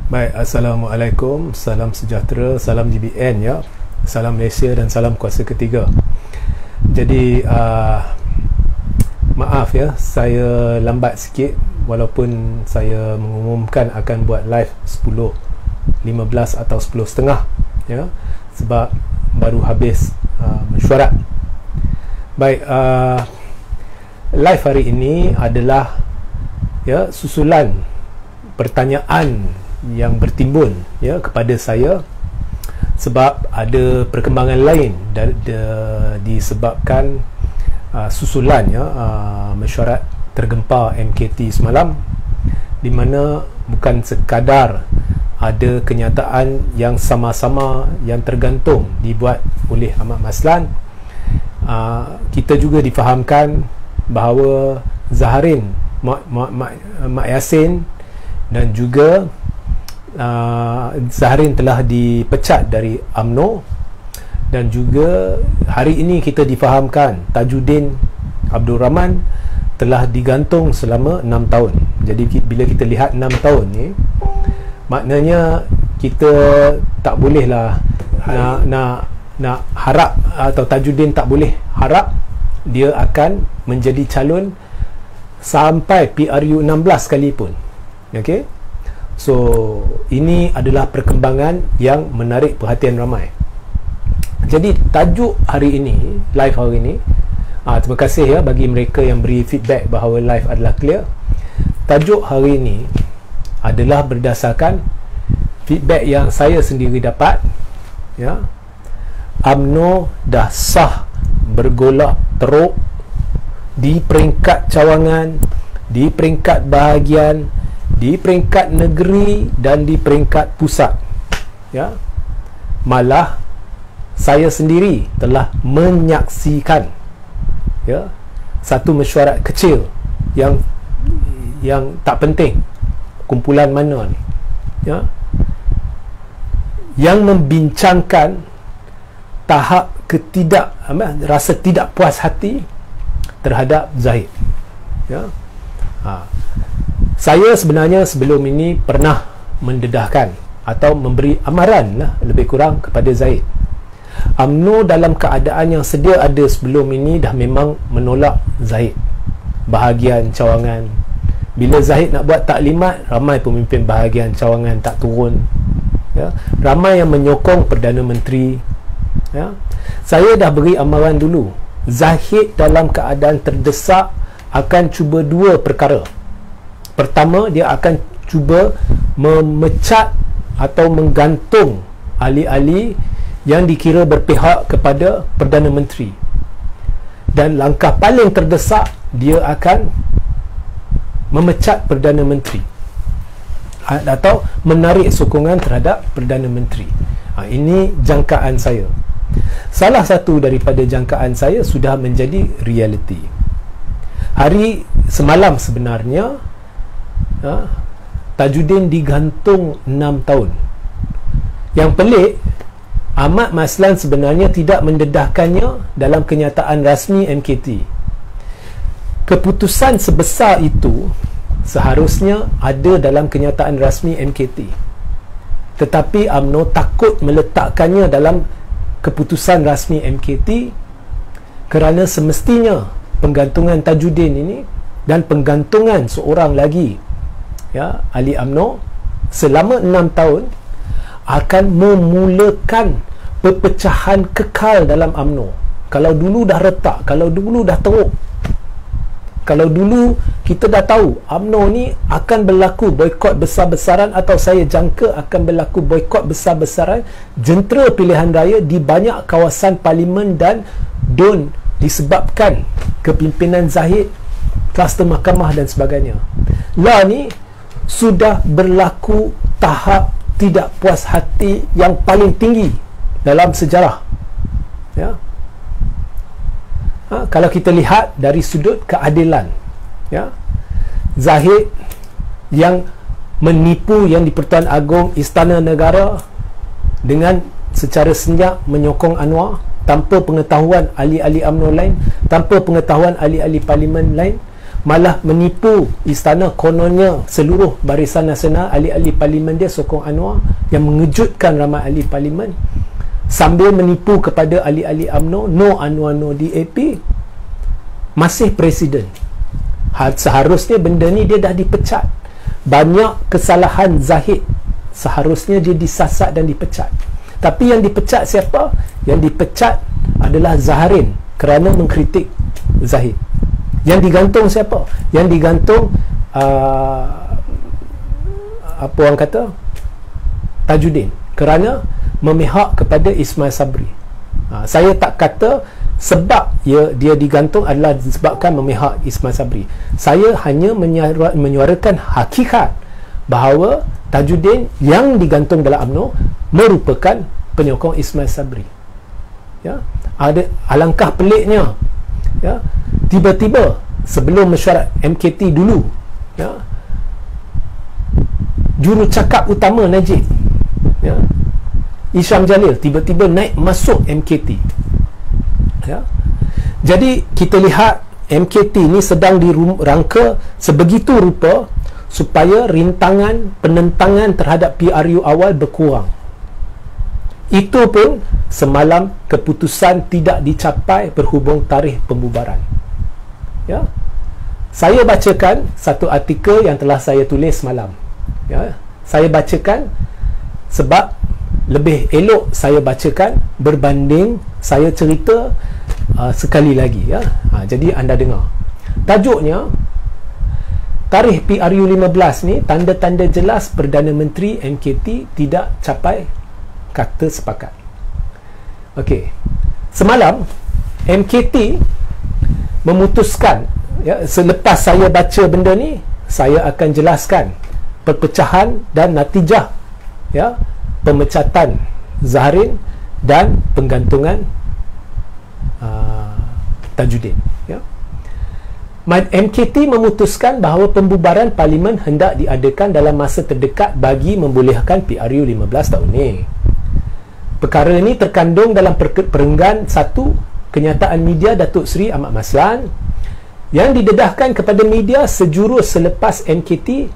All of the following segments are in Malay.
Baik, Assalamualaikum, salam sejahtera, salam GBN ya, salam Malaysia dan salam kuasa ketiga. Jadi maaf ya, saya lambat sikit walaupun saya mengumumkan akan buat live 10.15 atau 10.30 ya, sebab baru habis mesyuarat. Baik, live hari ini adalah ya susulan pertanyaan yang bertimbun ya kepada saya sebab ada perkembangan lain disebabkan susulan ya mesyuarat tergempar MKT semalam, di mana bukan sekadar ada kenyataan yang sama-sama yang tergantung dibuat oleh Ahmad Maslan, kita juga difahamkan bahawa Zaharin Mak Yassin dan juga Zaharin telah dipecat dari UMNO, dan juga hari ini kita difahamkan Tajuddin Abdul Rahman telah digantung selama 6 tahun. Jadi bila kita lihat 6 tahun ni, maknanya kita tak bolehlah nak harap, atau Tajuddin tak boleh harap dia akan menjadi calon sampai PRU 16 kali pun. Okey, so ini adalah perkembangan yang menarik perhatian ramai. Jadi tajuk hari ini, live hari ini, terima kasih ya bagi mereka yang beri feedback bahawa live adalah clear. Tajuk hari ini adalah berdasarkan feedback yang saya sendiri dapat ya. UMNO dah sah bergolak teruk di peringkat cawangan, di peringkat bahagian, di peringkat negeri dan di peringkat pusat ya. Malah saya sendiri telah menyaksikan ya satu mesyuarat kecil yang tak penting, kumpulan mana ni ya, yang membincangkan tahap rasa tidak puas hati terhadap Zahid ya. Saya sebenarnya sebelum ini pernah mendedahkan atau memberi amaran lah lebih kurang kepada Zahid. UMNO dalam keadaan yang sedia ada sebelum ini dah memang menolak Zahid bahagian cawangan. Bila Zahid nak buat taklimat, ramai pemimpin bahagian cawangan tak turun ya. Ramai yang menyokong Perdana Menteri ya. Saya dah beri amaran dulu, Zahid dalam keadaan terdesak akan cuba dua perkara. Pertama, dia akan cuba memecat atau menggantung ahli-ahli yang dikira berpihak kepada Perdana Menteri. Dan langkah paling terdesak, dia akan memecat Perdana Menteri atau menarik sokongan terhadap Perdana Menteri. Ini jangkaan saya. Salah satu daripada jangkaan saya sudah menjadi realiti. Hari semalam sebenarnya Tajuddin digantung 6 tahun. Yang pelik, Ahmad Maslan sebenarnya tidak mendedahkannya dalam kenyataan rasmi MKT. Keputusan sebesar itu seharusnya ada dalam kenyataan rasmi MKT, tetapi UMNO takut meletakkannya dalam keputusan rasmi MKT kerana semestinya penggantungan Tajuddin ini dan penggantungan seorang lagi ya ahli UMNO selama 6 tahun akan memulakan perpecahan kekal dalam UMNO. Kalau dulu dah retak, kalau dulu dah teruk, kalau dulu kita dah tahu UMNO ni akan berlaku boikot besar-besaran, atau saya jangka akan berlaku boikot besar-besaran jentera pilihan raya di banyak kawasan parlimen dan DUN disebabkan kepimpinan Zahid, kluster mahkamah dan sebagainya. Lah ni sudah berlaku tahap tidak puas hati yang paling tinggi dalam sejarah ya. Kalau kita lihat dari sudut keadilan ya, Zahid yang menipu yang di-Pertuan Agong Istana Negara dengan secara senyap menyokong Anwar tanpa pengetahuan ahli-ahli UMNO lain, tanpa pengetahuan ahli-ahli parlimen lain, malah menipu istana, kononnya seluruh Barisan Nasional, ahli-ahli parlimen dia sokong Anwar, yang mengejutkan ramai ahli parlimen, sambil menipu kepada ahli-ahli UMNO, no Anwar, no DAP, masih presiden. Seharusnya benda ni dia dah dipecat. Banyak kesalahan Zahid, seharusnya dia disasat dan dipecat. Tapi yang dipecat siapa? Yang dipecat adalah Zaharin kerana mengkritik Zahid. Yang digantung siapa? Yang digantung apa orang kata, Tajuddin, kerana memihak kepada Ismail Sabri. Saya tak kata sebab dia digantung adalah disebabkan memihak Ismail Sabri. Saya hanya menyuarakan hakikat bahawa Tajuddin yang digantung dalam UMNO merupakan penyokong Ismail Sabri. Ya, alangkah peliknya, ya, tiba-tiba sebelum mesyuarat MKT dulu, ya, jurucakap utama Najib, ya, Isham Jalil tiba-tiba naik masuk MKT. Ya. Jadi kita lihat MKT ni sedang dirangka sebegitu rupa supaya rintangan penentangan terhadap PRU awal berkurang. Itu pun semalam keputusan tidak dicapai berhubung tarikh pembubaran. Ya. Saya bacakan satu artikel yang telah saya tulis semalam. Ya. Saya bacakan sebab lebih elok saya bacakan berbanding saya cerita sekali lagi, ya. Jadi anda dengar. Tajuknya, tarikh PRU 15 ni tanda-tanda jelas Perdana Menteri MKT tidak capai kata sepakat. Okey. Semalam MKT memutuskan, ya, selepas saya baca benda ni, saya akan jelaskan perpecahan dan natijah, ya, pemecatan Zaharin dan penggantungan Tajuddin, ya. MKT memutuskan bahawa pembubaran parlimen hendak diadakan dalam masa terdekat bagi membolehkan PRU 15 tahun ni. Perkara ini terkandung dalam perenggan 1 kenyataan media Datuk Seri Ahmad Maslan yang didedahkan kepada media sejurus selepas MKT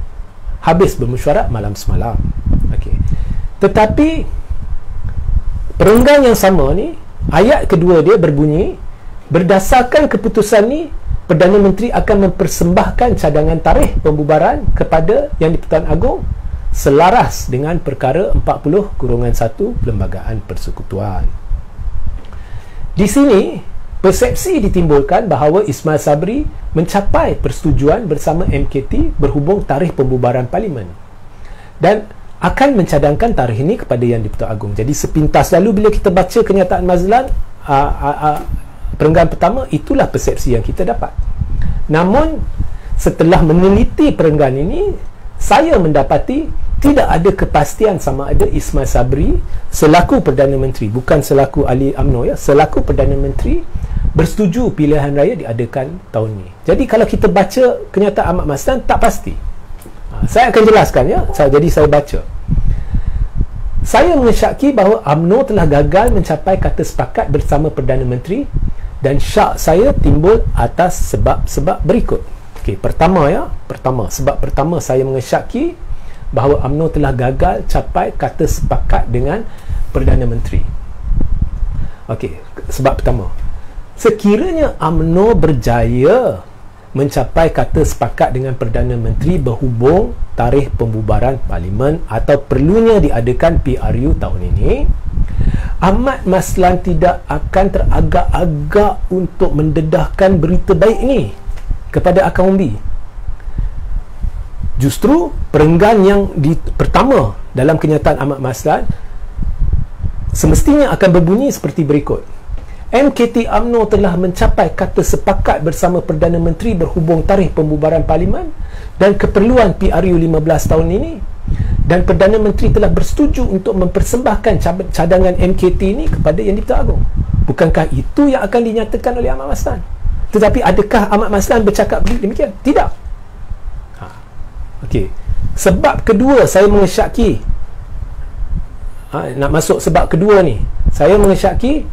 habis bermesyuarat malam semalam. Okey. Tetapi perenggan yang sama ni, ayat kedua dia berbunyi, berdasarkan keputusan ni, Perdana Menteri akan mempersembahkan cadangan tarikh pembubaran kepada Yang di-Pertuan Agong selaras dengan perkara 40/1 Perlembagaan Persekutuan. Di sini persepsi ditimbulkan bahawa Ismail Sabri mencapai persetujuan bersama MKT berhubung tarikh pembubaran parlimen dan akan mencadangkan tarikh ini kepada Yang di-Pertuan Agong. Jadi sepintas lalu bila kita baca kenyataan Mazlan perenggan pertama, itulah persepsi yang kita dapat. Namun setelah meneliti perenggan ini, saya mendapati tidak ada kepastian sama ada Ismail Sabri selaku Perdana Menteri, bukan selaku ahli UMNO, ya, selaku Perdana Menteri bersetuju pilihan raya diadakan tahun ini. Jadi kalau kita baca kenyataan Ahmad Maslan, tak pasti. Saya akan jelaskan, ya. Jadi saya baca. Saya mengesyaki bahawa UMNO telah gagal mencapai kata sepakat bersama Perdana Menteri dan syak saya timbul atas sebab-sebab berikut. Okey, pertama, ya. Sebab pertama saya mengesyaki bahawa UMNO telah gagal capai kata sepakat dengan Perdana Menteri. Okey, sebab pertama. Sekiranya UMNO berjaya mencapai kata sepakat dengan Perdana Menteri berhubung tarikh pembubaran parlimen atau perlunya diadakan PRU tahun ini, Ahmad Maslan tidak akan teragak-agak untuk mendedahkan berita baik ini kepada akang umbi. Justru perenggan yang pertama dalam kenyataan Ahmad Maslan semestinya akan berbunyi seperti berikut. MKT UMNO telah mencapai kata sepakat bersama Perdana Menteri berhubung tarikh pembubaran parlimen dan keperluan PRU 15 tahun ini, dan Perdana Menteri telah bersetuju untuk mempersembahkan cadangan MKT ini kepada Yang di-Pertuan Agong. Bukankah itu yang akan dinyatakan oleh Ahmad Maslan? Tetapi adakah Ahmad Maslan bercakap demikian? Tidak. Okey. Sebab kedua saya mengesyaki, nak masuk sebab kedua ni, saya mengesyaki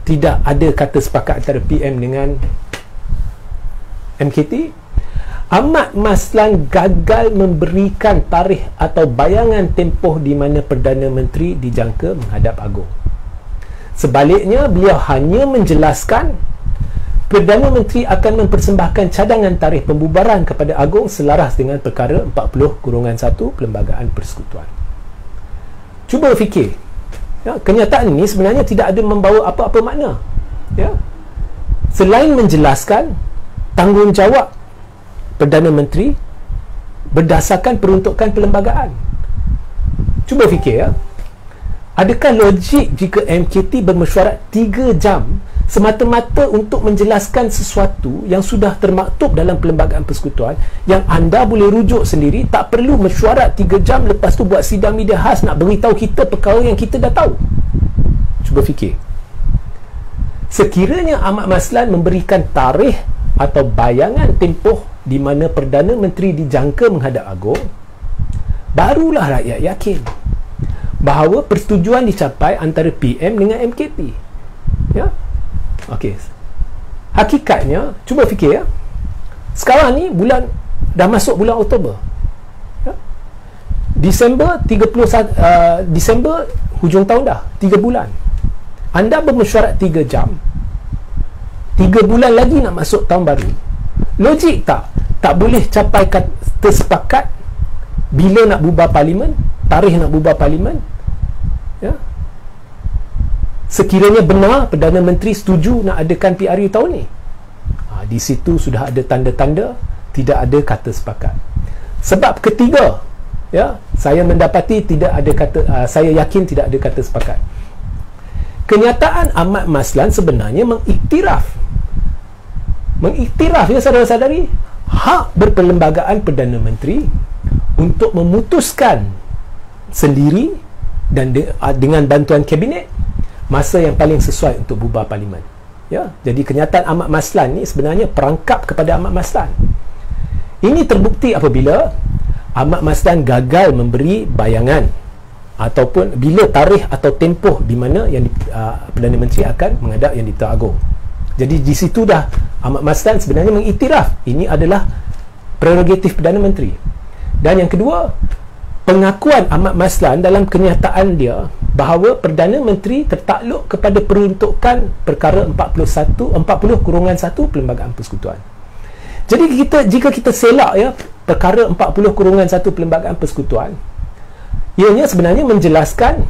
tidak ada kata sepakat antara PM dengan MKT Ahmad Maslan gagal memberikan tarikh atau bayangan tempoh di mana Perdana Menteri dijangka menghadap Agong. Sebaliknya, beliau hanya menjelaskan Perdana Menteri akan mempersembahkan cadangan tarikh pembubaran kepada Agong selaras dengan perkara 40/1 Perlembagaan Persekutuan. Cuba fikir, ya, kenyataan ini sebenarnya tidak ada membawa apa-apa makna, ya, selain menjelaskan tanggungjawab Perdana Menteri berdasarkan peruntukan perlembagaan. Cuba fikir, ya, adakah logik jika MKT bermesyuarat 3 jam semata-mata untuk menjelaskan sesuatu yang sudah termaktub dalam Perlembagaan Persekutuan, yang anda boleh rujuk sendiri, tak perlu mesyuarat 3 jam lepas tu buat sidang media khas nak beritahu kita perkara yang kita dah tahu? Cuba fikir. Sekiranya Ahmad Maslan memberikan tarikh atau bayangan tempoh di mana Perdana Menteri dijangka menghadap Agong, barulah rakyat yakin bahawa persetujuan dicapai antara PM dengan MKT. Ya. Okey. Hakikatnya, cuba fikir, ya. Sekarang ni dah masuk bulan Oktober. Ya. Disember 31 Disember hujung tahun dah, 3 bulan. Anda bermesyuarat 3 jam. 3 bulan lagi nak masuk tahun baru. Logik tak? Tak boleh capai kata sepakat bila nak bubar parlimen, tarikh nak bubar parlimen. Ya. Sekiranya benar Perdana Menteri setuju nak adakan PRU tahun ni, di situ sudah ada tanda-tanda tidak ada kata sepakat. Sebab ketiga, ya, saya mendapati tidak ada kata, saya yakin tidak ada kata sepakat. Kenyataan Ahmad Maslan sebenarnya mengiktiraf, ya saudara-saudari, hak berperlembagaan Perdana Menteri untuk memutuskan sendiri dan dengan bantuan kabinet masa yang paling sesuai untuk bubar parlimen. Ya, jadi kenyataan Ahmad Maslan ni sebenarnya perangkap kepada Ahmad Maslan. Ini terbukti apabila Ahmad Maslan gagal memberi bayangan ataupun bila tarikh atau tempoh di mana yang Perdana Menteri akan menghadap Yang di-Pertuan Agong. Jadi di situ dah Ahmad Maslan sebenarnya mengiktiraf ini adalah prerogatif Perdana Menteri. Dan yang kedua, pengakuan Ahmad Maslan dalam kenyataan dia bahawa Perdana Menteri tertakluk kepada peruntukan perkara 40/1 Perlembagaan Persekutuan. Jadi jika kita selak, ya, perkara 40/1 Perlembagaan Persekutuan, ianya sebenarnya menjelaskan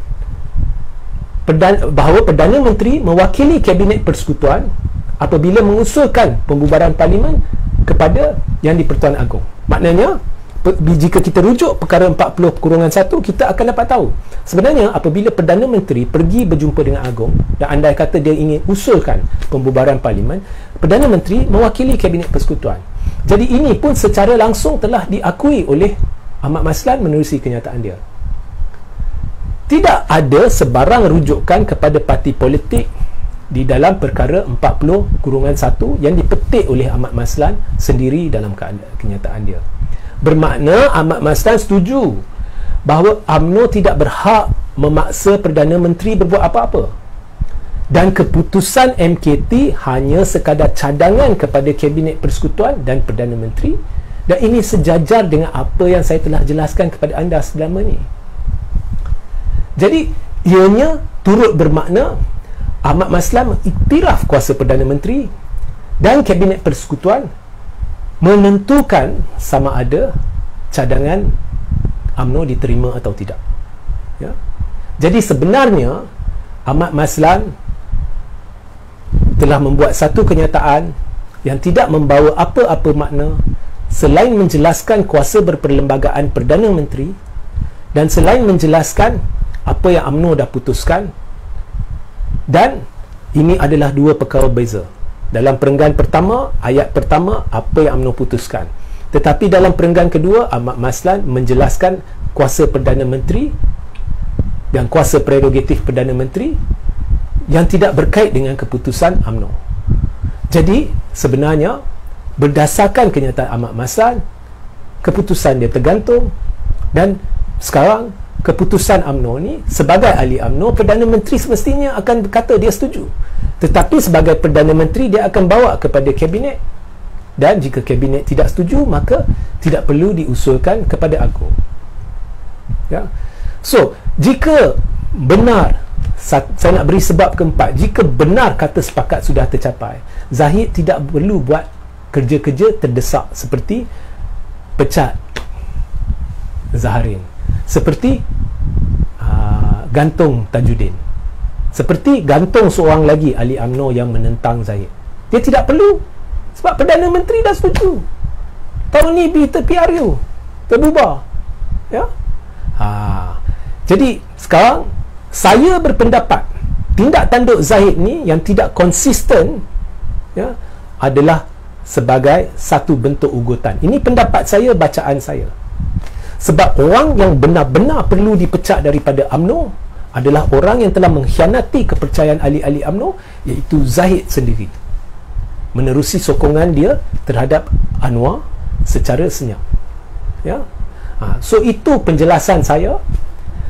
bahawa Perdana Menteri mewakili Kabinet Persekutuan apabila mengusulkan pembubaran parlimen kepada Yang di-Pertuan Agong. Maknanya, jika kita rujuk perkara 40/1, kita akan dapat tahu sebenarnya apabila Perdana Menteri pergi berjumpa dengan Agong dan andai kata dia ingin usulkan pembubaran parlimen, Perdana Menteri mewakili Kabinet Persekutuan. Jadi ini pun secara langsung telah diakui oleh Ahmad Maslan menerusi kenyataan dia. Tidak ada sebarang rujukan kepada parti politik di dalam perkara 40/1 yang dipetik oleh Ahmad Maslan sendiri dalam kenyataan dia. Bermakna Ahmad Maslan setuju bahawa UMNO tidak berhak memaksa Perdana Menteri berbuat apa-apa, dan keputusan MKT hanya sekadar cadangan kepada Kabinet Persekutuan dan Perdana Menteri, dan ini sejajar dengan apa yang saya telah jelaskan kepada anda selama ini. Jadi ianya turut bermakna Ahmad Maslan mengiktiraf kuasa Perdana Menteri dan Kabinet Persekutuan menentukan sama ada cadangan UMNO diterima atau tidak. Ya. Jadi sebenarnya Ahmad Maslan telah membuat satu kenyataan yang tidak membawa apa-apa makna selain menjelaskan kuasa berperlembagaan Perdana Menteri dan selain menjelaskan apa yang UMNO dah putuskan, dan ini adalah dua perkara berbeza. Dalam perenggan pertama, ayat pertama, apa yang UMNO putuskan. Tetapi dalam perenggan kedua, Ahmad Maslan menjelaskan kuasa Perdana Menteri dan kuasa prerogatif Perdana Menteri yang tidak berkait dengan keputusan UMNO. Jadi, sebenarnya, berdasarkan kenyataan Ahmad Maslan, keputusan dia tergantung, dan sekarang, keputusan UMNO ni, sebagai ahli UMNO, Perdana Menteri semestinya akan berkata dia setuju. Tetapi sebagai Perdana Menteri, dia akan bawa kepada Kabinet dan jika kabinet tidak setuju, maka tidak perlu diusulkan kepada aku. Ya. So, jika benar, saya nak beri sebab keempat, jika benar kata sepakat sudah tercapai, Zahid tidak perlu buat kerja-kerja terdesak seperti pecat Zaharin, seperti gantung Tajuddin, seperti gantung seorang lagi ahli UMNO yang menentang Zahid. Dia tidak perlu, sebab Perdana Menteri dah setuju. Tahun ni PRU terbubar. Ya. Jadi sekarang saya berpendapat tindak tanduk Zahid ni yang tidak konsisten, ya, adalah sebagai satu bentuk ugutan. Ini pendapat saya, bacaan saya. Sebab orang yang benar-benar perlu dipecat daripada UMNO adalah orang yang telah mengkhianati kepercayaan ahli-ahli UMNO, iaitu Zahid sendiri, menerusi sokongan dia terhadap Anwar secara senyap. Ya. So itu penjelasan saya.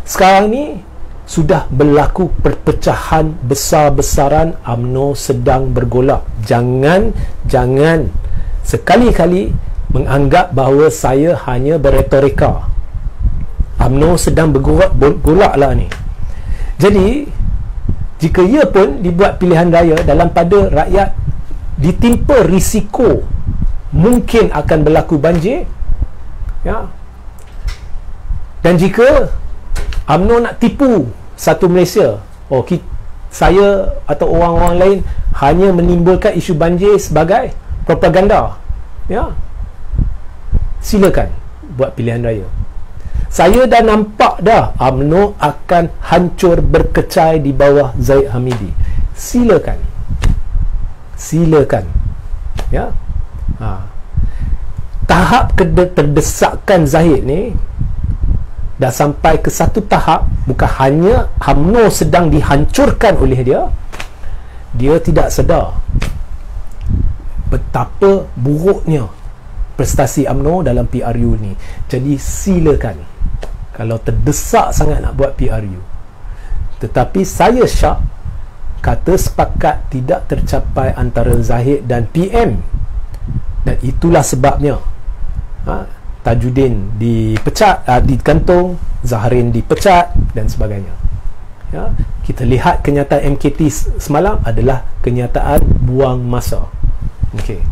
Sekarang ni sudah berlaku perpecahan besar-besaran, UMNO sedang bergolak. Jangan sekali-kali menganggap bahawa saya hanya berretorika. UMNO sedang bergolak lah ni. Jadi jika ia pun dibuat pilihan raya dalam pada rakyat ditimpa risiko mungkin akan berlaku banjir, ya, dan jika UMNO nak tipu satu Malaysia, saya atau orang-orang lain hanya menimbulkan isu banjir sebagai propaganda, ya, silakan buat pilihan raya. Saya dah nampak dah UMNO akan hancur berkecai di bawah Zahid Hamidi. Silakan, ya. Tahap terdesakan Zahid ni dah sampai ke satu tahap, bukan hanya UMNO sedang dihancurkan oleh dia, dia tidak sedar betapa buruknya prestasi UMNO dalam PRU ni. Jadi silakan kalau terdesak sangat nak buat PRU. Tetapi saya syak kata sepakat tidak tercapai antara Zahid dan PM, dan itulah sebabnya Tajuddin dipecat, digantung, Zaharin dipecat dan sebagainya. Ya, kita lihat kenyataan MKT semalam adalah kenyataan buang masa. Okey.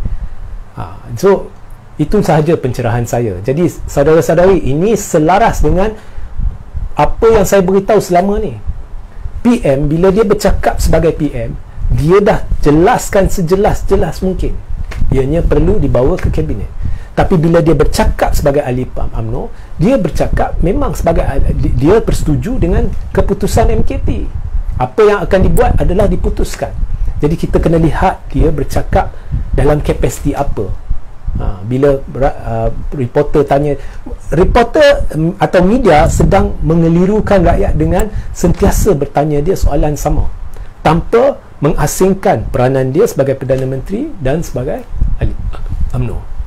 So itu sahaja pencerahan saya. Jadi saudara-saudari, ini selaras dengan apa yang saya beritahu selama ni. PM bila dia bercakap sebagai PM, dia dah jelaskan sejelas-jelas mungkin ianya perlu dibawa ke kabinet. Tapi bila dia bercakap sebagai ahli UMNO, dia bercakap memang sebagai, dia bersetuju dengan keputusan MKT. Apa yang akan dibuat adalah diputuskan. Jadi kita kena lihat dia bercakap dalam kapasiti apa. Bila reporter tanya, reporter atau media sedang mengelirukan rakyat dengan sentiasa bertanya dia soalan sama, tanpa mengasingkan peranan dia sebagai Perdana Menteri dan sebagai ahli UMNO.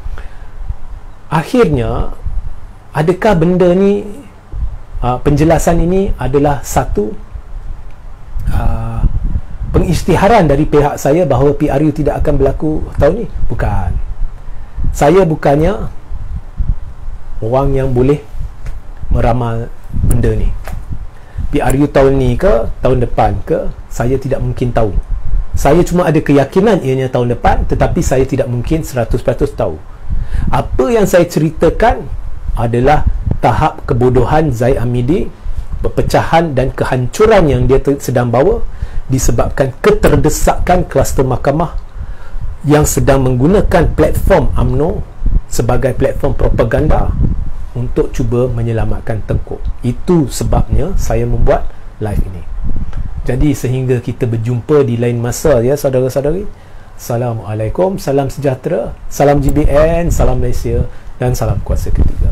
Akhirnya, adakah benda ni, penjelasan ini adalah satu pengisytiharan dari pihak saya bahawa PRU tidak akan berlaku tahun ni? Bukan. Saya bukannya orang yang boleh meramal benda ni. PRU tahun ni ke tahun depan ke, saya tidak mungkin tahu. Saya cuma ada keyakinan ianya tahun depan, tetapi saya tidak mungkin 100% tahu. Apa yang saya ceritakan adalah tahap kebodohan Zahid Hamidi, perpecahan dan kehancuran yang dia sedang bawa disebabkan keterdesakan kluster mahkamah yang sedang menggunakan platform UMNO sebagai platform propaganda untuk cuba menyelamatkan Tengku. Itu sebabnya saya membuat live ini. Jadi sehingga kita berjumpa di lain masa, ya saudara-saudari. Assalamualaikum, salam sejahtera, salam GBN, salam Malaysia dan salam kuasa ketiga.